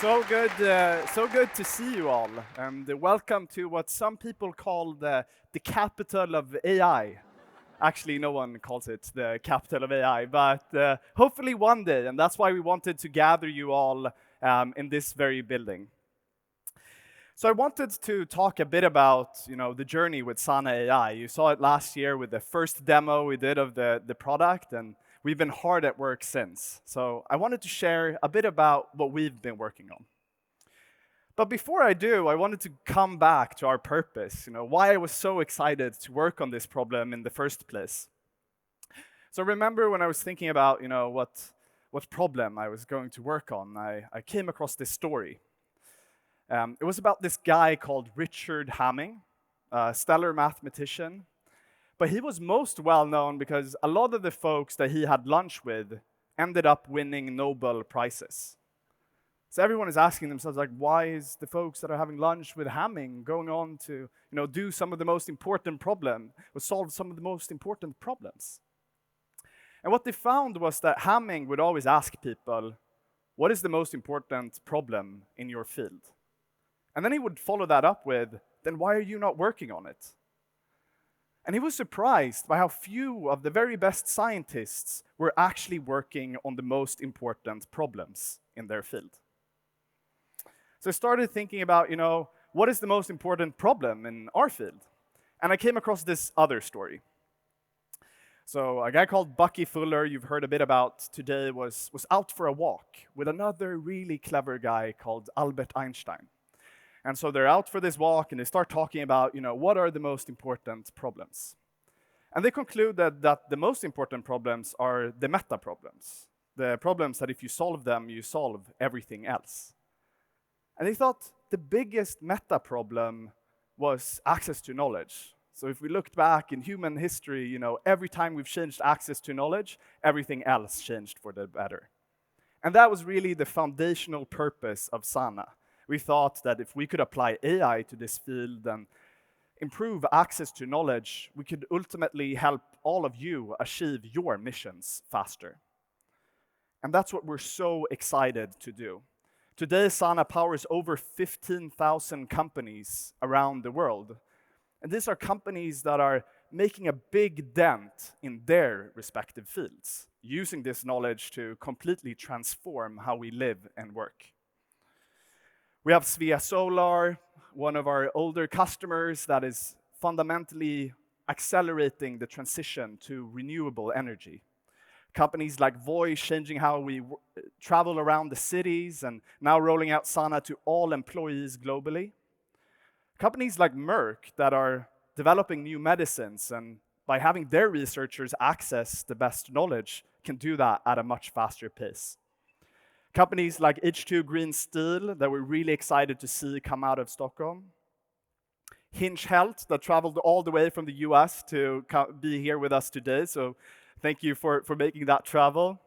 So good to see you all, and welcome to what some people call the capital of AI. Actually, no one calls it the capital of AI, but hopefully one day, and that's why we wanted to gather you all in this very building. So I wanted to talk a bit about, the journey with Sana AI. You saw it last year with the first demo we did of the product, and we've been hard at work since. So I wanted to share a bit about what we've been working on. But before I do, I wanted to come back to our purpose, why I was so excited to work on this problem in the first place. So remember when I was thinking about, what problem I was going to work on, I came across this story. It was about this guy called Richard Hamming, a stellar mathematician. But he was most well known because a lot of the folks that he had lunch with ended up winning Nobel Prizes. So everyone is asking themselves, why is the folks that are having lunch with Hamming going on to, do some of the most important problem, or solve some of the most important problems? And what they found was that Hamming would always ask people, what is the most important problem in your field? And then he would follow that up with, then why are you not working on it? And he was surprised by how few of the very best scientists were actually working on the most important problems in their field. So I started thinking about, what is the most important problem in our field? And I came across this other story. So a guy called Bucky Fuller, you've heard a bit about today, was out for a walk with another really clever guy called Albert Einstein. And so they're out for this walk, and they start talking about, what are the most important problems? And they conclude that the most important problems are the meta problems, the problems that if you solve them, you solve everything else. And they thought the biggest meta problem was access to knowledge. So if we looked back in human history, every time we've changed access to knowledge, everything else changed for the better. And that was really the foundational purpose of Sana. We thought that if we could apply AI to this field and improve access to knowledge, we could ultimately help all of you achieve your missions faster. And that's what we're so excited to do. Today, Sana powers over 15,000 companies around the world. And these are companies that are making a big dent in their respective fields, using this knowledge to completely transform how we live and work. We have Svea Solar, one of our older customers that is fundamentally accelerating the transition to renewable energy. Companies like Voi changing how we travel around the cities and now rolling out Sana to all employees globally. Companies like Merck that are developing new medicines and by having their researchers access the best knowledge can do that at a much faster pace. Companies like H2 Green Steel that we're really excited to see come out of Stockholm. Hinge Health that traveled all the way from the US to be here with us today, so thank you for making that travel.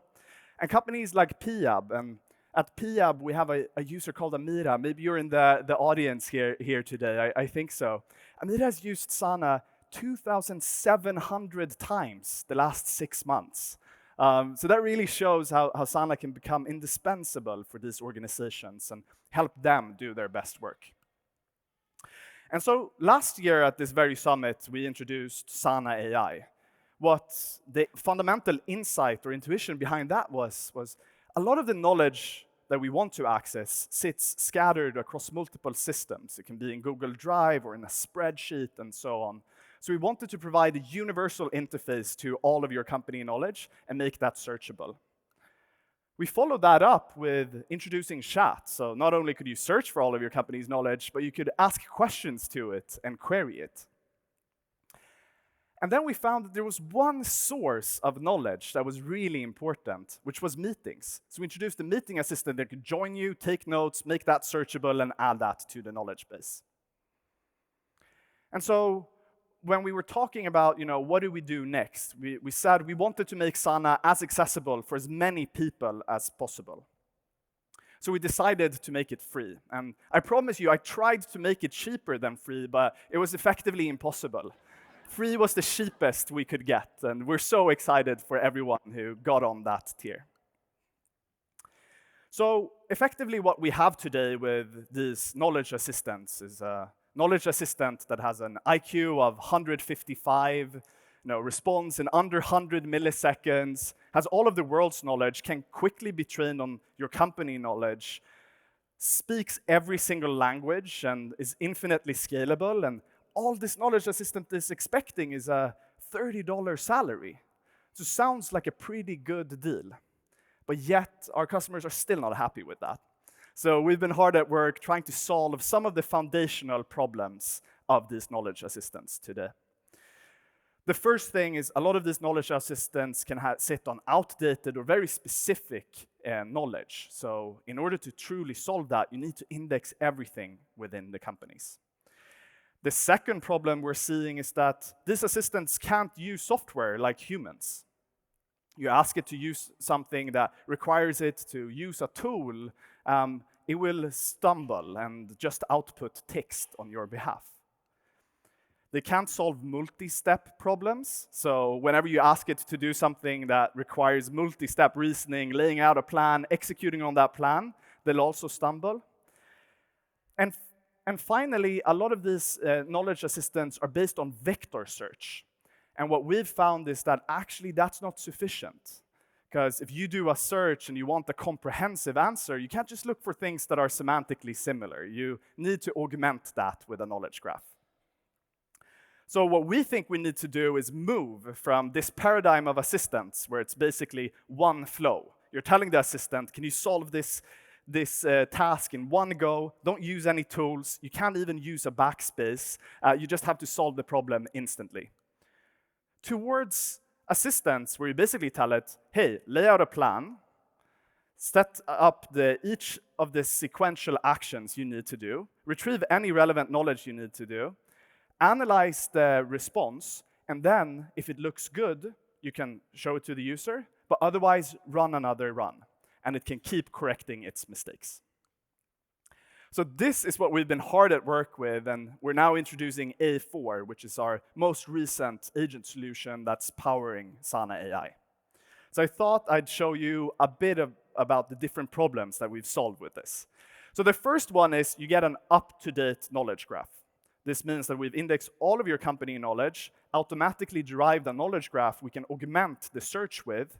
And companies like Piab, and at Piab we have a user called Amira. Maybe you're in the audience here today, I think so. Amira has used Sana 2,700 times the last 6 months. So that really shows how Sana can become indispensable for these organizations and help them do their best work. And so last year at this very summit, we introduced Sana AI. What the fundamental insight or intuition behind that was a lot of the knowledge that we want to access sits scattered across multiple systems. It can be in Google Drive or in a spreadsheet and so on. So we wanted to provide a universal interface to all of your company knowledge and make that searchable. We followed that up with introducing chat. So not only could you search for all of your company's knowledge, but you could ask questions to it and query it. And then we found that there was one source of knowledge that was really important, which was meetings. So we introduced a meeting assistant that could join you, take notes, make that searchable, and add that to the knowledge base. And so when we were talking about, what do we do next, we said we wanted to make Sana as accessible for as many people as possible. So we decided to make it free. And I promise you, I tried to make it cheaper than free, but it was effectively impossible. Free was the cheapest we could get, and we're so excited for everyone who got on that tier. So effectively what we have today with these knowledge assistants is a knowledge assistant that has an IQ of 155, responds in under 100 milliseconds, has all of the world's knowledge, can quickly be trained on your company knowledge, speaks every single language and is infinitely scalable, and all this knowledge assistant is expecting is a $30 salary. So sounds like a pretty good deal. But yet, our customers are still not happy with that. So we've been hard at work trying to solve some of the foundational problems of these knowledge assistants today. The first thing is a lot of these knowledge assistants can sit on outdated or very specific knowledge. So in order to truly solve that, you need to index everything within the companies. The second problem we're seeing is that these assistants can't use software like humans. You ask it to use something that requires it to use a tool, it will stumble and just output text on your behalf. They can't solve multi-step problems, so whenever you ask it to do something that requires multi-step reasoning, laying out a plan, executing on that plan, they'll also stumble. And finally, a lot of these knowledge assistants are based on vector search. And what we've found is that actually that's not sufficient. Because if you do a search and you want a comprehensive answer, you can't just look for things that are semantically similar. You need to augment that with a knowledge graph. So what we think we need to do is move from this paradigm of assistants, where it's basically one flow. You're telling the assistant, can you solve this task in one go? Don't use any tools. You can't even use a backspace. You just have to solve the problem instantly. Towards assistants, where you basically tell it, hey, lay out a plan, set up each of the sequential actions you need to do, retrieve any relevant knowledge you need to do, analyze the response, and then, if it looks good, you can show it to the user, but otherwise run another run, and it can keep correcting its mistakes. So this is what we've been hard at work with, and we're now introducing A4, which is our most recent agent solution that's powering Sana AI. So I thought I'd show you a bit about the different problems that we've solved with this. So the first one is you get an up-to-date knowledge graph. This means that we've indexed all of your company knowledge, automatically derived a knowledge graph we can augment the search with.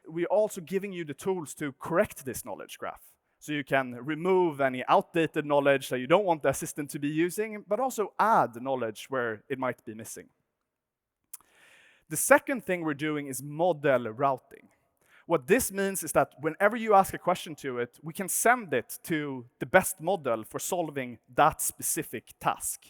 We're also giving you the tools to correct this knowledge graph. So you can remove any outdated knowledge that you don't want the assistant to be using, but also add knowledge where it might be missing. The second thing we're doing is model routing. What this means is that whenever you ask a question to it, we can send it to the best model for solving that specific task.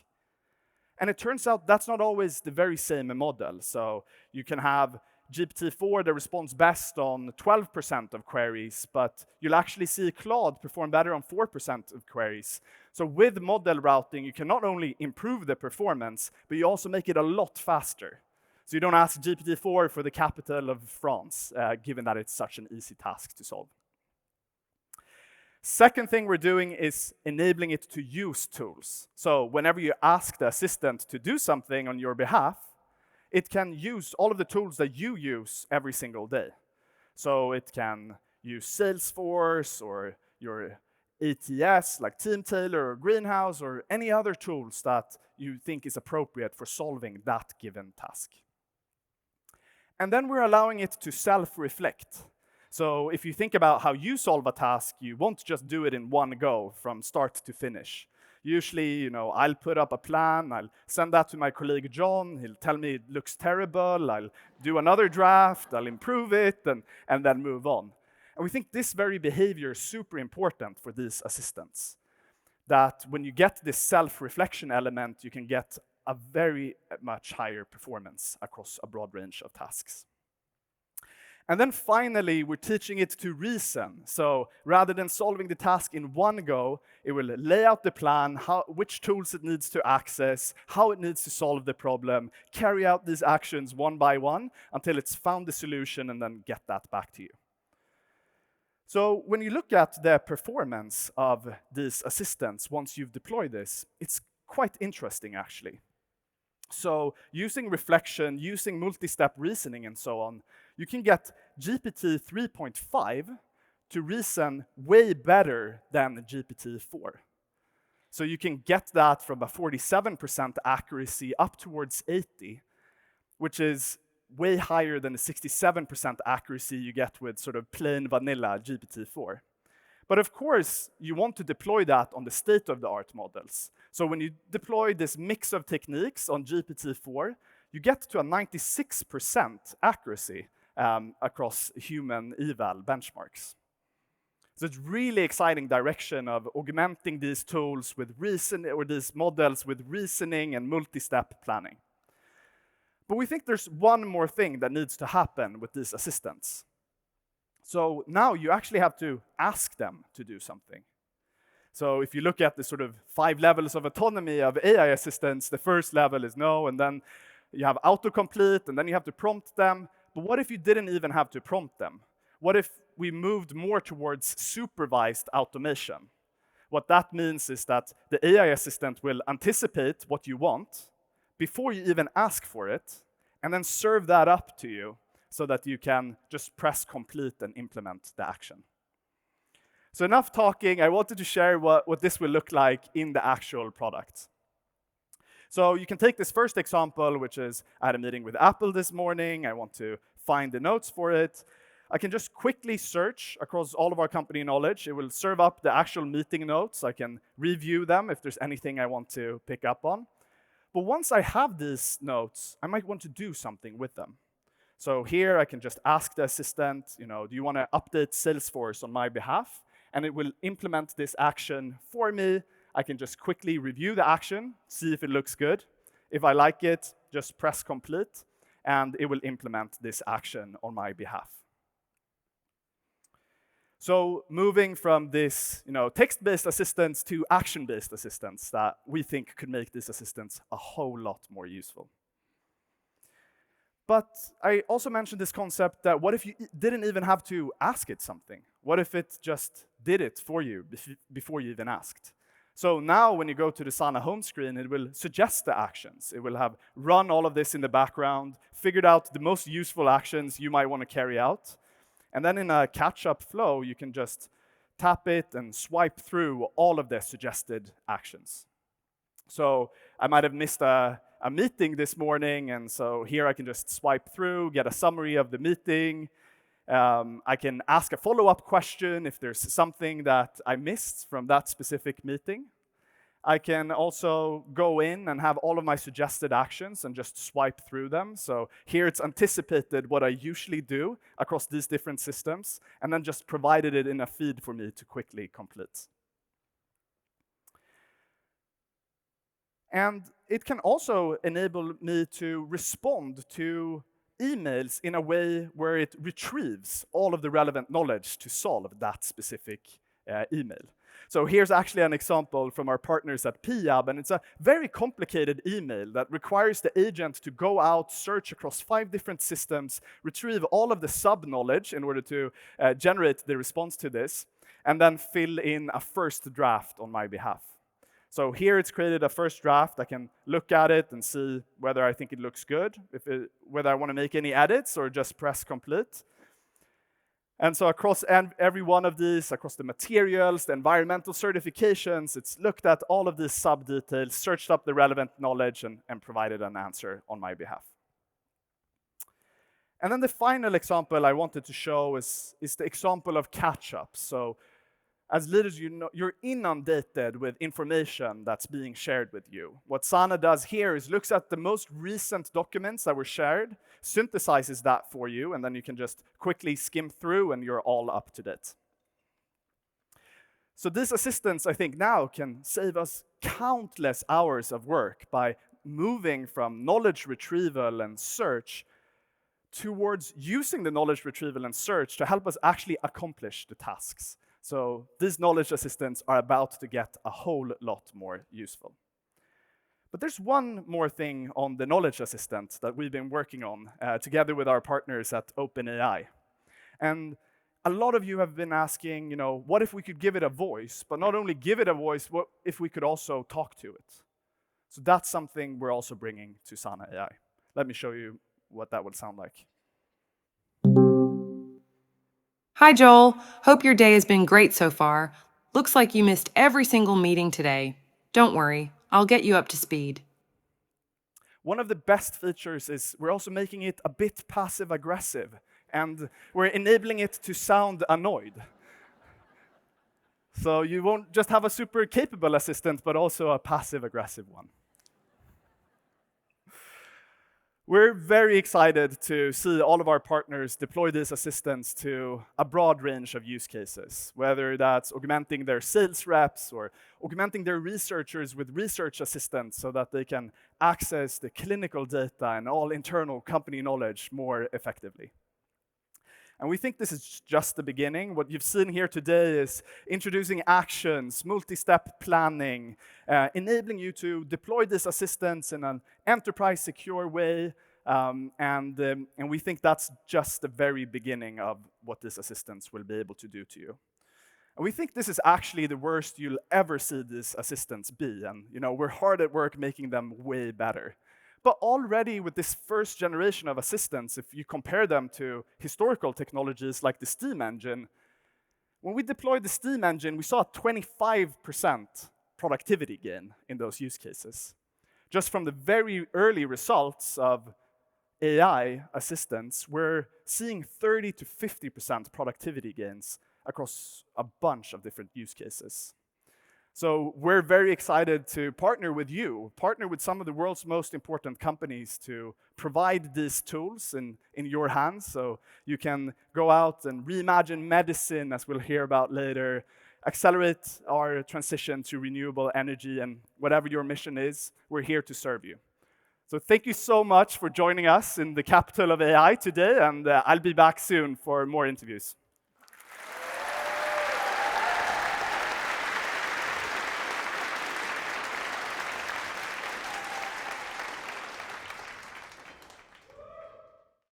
And it turns out that's not always the very same model. So you can have GPT-4 that responds best on 12% of queries, but you'll actually see Claude perform better on 4% of queries. So with model routing, you can not only improve the performance, but you also make it a lot faster. So you don't ask GPT-4 for the capital of France, given that it's such an easy task to solve. Second thing we're doing is enabling it to use tools. So whenever you ask the assistant to do something on your behalf, it can use all of the tools that you use every single day. So it can use Salesforce or your ATS, like Teamtailor or Greenhouse, or any other tools that you think is appropriate for solving that given task. And then we're allowing it to self-reflect. So if you think about how you solve a task, you won't just do it in one go from start to finish. Usually, I'll put up a plan, I'll send that to my colleague John, he'll tell me it looks terrible, I'll do another draft, I'll improve it, and then move on. And we think this very behavior is super important for these assistants. That when you get this self-reflection element, you can get a very much higher performance across a broad range of tasks. And then finally, we're teaching it to reason. So rather than solving the task in one go, it will lay out the plan, which tools it needs to access, how it needs to solve the problem, carry out these actions one by one until it's found the solution, and then get that back to you. So when you look at the performance of these assistants once you've deployed this, it's quite interesting, actually. So using reflection, using multi-step reasoning, and so on, you can get GPT 3.5 to reason way better than GPT-4. So you can get that from a 47% accuracy up towards 80, which is way higher than the 67% accuracy you get with sort of plain vanilla GPT-4. But of course, you want to deploy that on the state-of-the-art models. So when you deploy this mix of techniques on GPT-4, you get to a 96% accuracy across human eval benchmarks. So it's really exciting direction of augmenting these tools with these models with reasoning and multi-step planning. But we think there's one more thing that needs to happen with these assistants. So now you actually have to ask them to do something. So if you look at the sort of 5 levels of autonomy of AI assistants, the first level is no, and then you have autocomplete, and then you have to prompt them. But what if you didn't even have to prompt them? What if we moved more towards supervised automation? What that means is that the AI assistant will anticipate what you want before you even ask for it, and then serve that up to you so that you can just press complete and implement the action. So enough talking. I wanted to share what this will look like in the actual product. So you can take this first example, which is I had a meeting with Apple this morning. I want to find the notes for it. I can just quickly search across all of our company knowledge. It will serve up the actual meeting notes. I can review them if there's anything I want to pick up on. But once I have these notes, I might want to do something with them. So here I can just ask the assistant, do you want to update Salesforce on my behalf? And it will implement this action for me. I can just quickly review the action, see if it looks good. If I like it, just press complete, and it will implement this action on my behalf. So moving from this text-based assistants to action-based assistants that we think could make these assistants a whole lot more useful. But I also mentioned this concept that what if you didn't even have to ask it something? What if it just did it for you before you even asked? So now when you go to the Sana home screen, it will suggest the actions. It will have run all of this in the background, figured out the most useful actions you might want to carry out. And then in a catch-up flow, you can just tap it and swipe through all of the suggested actions. So I might have missed a meeting this morning, and so here I can just swipe through, get a summary of the meeting. I can ask a follow-up question if there's something that I missed from that specific meeting. I can also go in and have all of my suggested actions and just swipe through them. So here it's anticipated what I usually do across these different systems, and then just provided it in a feed for me to quickly complete. And it can also enable me to respond to emails in a way where it retrieves all of the relevant knowledge to solve that specific email. So here's actually an example from our partners at Piab, and it's a very complicated email that requires the agent to go out, search across 5 different systems, retrieve all of the sub-knowledge in order to generate the response to this, and then fill in a first draft on my behalf. So here it's created a first draft. I can look at it and see whether I think it looks good, whether I want to make any edits or just press complete. And so across every one of these, across the materials, the environmental certifications, it's looked at all of these sub-details, searched up the relevant knowledge, and provided an answer on my behalf. And then the final example I wanted to show is the example of catch-up. So as leaders, you're inundated with information that's being shared with you. What Sana does here is looks at the most recent documents that were shared, synthesizes that for you, and then you can just quickly skim through and you're all up to date. So these assistants, I think, now can save us countless hours of work by moving from knowledge retrieval and search towards using the knowledge retrieval and search to help us actually accomplish the tasks. So these knowledge assistants are about to get a whole lot more useful. But there's one more thing on the knowledge assistant that we've been working on together with our partners at OpenAI. And a lot of you have been asking, what if we could give it a voice? But not only give it a voice, what if we could also talk to it? So that's something we're also bringing to Sana AI. Let me show you what that would sound like. Hi, Joel. Hope your day has been great so far. Looks like you missed every single meeting today. Don't worry, I'll get you up to speed. One of the best features is we're also making it a bit passive-aggressive, and we're enabling it to sound annoyed. So you won't just have a super capable assistant, but also a passive-aggressive one. We're very excited to see all of our partners deploy these assistants to a broad range of use cases, whether that's augmenting their sales reps or augmenting their researchers with research assistants so that they can access the clinical data and all internal company knowledge more effectively. And we think this is just the beginning. What you've seen here today is introducing actions, multi-step planning, enabling you to deploy these assistants in an enterprise-secure way. And we think that's just the very beginning of what these assistants will be able to do to you. And we think this is actually the worst you'll ever see these assistants be. And we're hard at work making them way better. But already with this first generation of assistants, if you compare them to historical technologies like the steam engine, when we deployed the steam engine, we saw a 25% productivity gain in those use cases. Just from the very early results of AI assistants, we're seeing 30 to 50% productivity gains across a bunch of different use cases. So we're very excited to partner with you, partner with some of the world's most important companies to provide these tools in your hands so you can go out and reimagine medicine, as we'll hear about later, accelerate our transition to renewable energy, and whatever your mission is, we're here to serve you. So thank you so much for joining us in the capital of AI today, and I'll be back soon for more interviews.